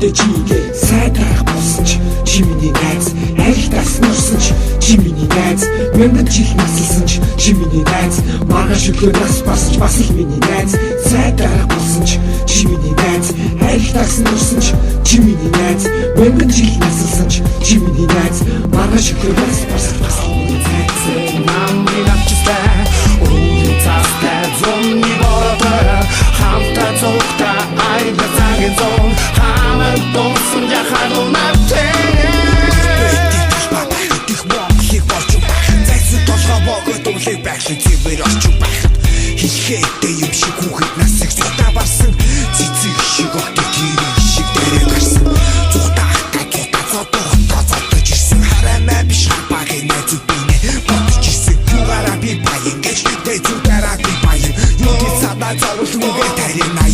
Өдөртөө чигээ сайдрах болсон ч чи миний найз. Аль таснарсан ч чи миний найз. Мянган жил насалсан ч чи миний найз. Маргааш өглөө нас барсч бас л миний найз. Сайдрах болсон ч чи миний найз. Аль таснарсан ч чи миний найз. Мянган жил насалсан ч чи миний найз. Маргааш өглөө нас барсч бас л миний найз. Намын авчистай өөрийн цастай зомны бороо хамтаа зогта айда цагийн зон хамт донсон яхад унаатай их монголыг болж байх зайсад толгой богод үлэг байхлын цэвэр орчих байхад хийхээдээ юм шиг хүүхэд насыг зүгтаа барсан цэцэг шиг огт гэрэг шиг дээрээ гарсан зүгтаа зодож ирсэн харамаа биш багын найзууд бинэ бодож ирсэн юугаараа би баян гэж дэ зүгтаараа би баян юуг садаа зовлон үгээ тарина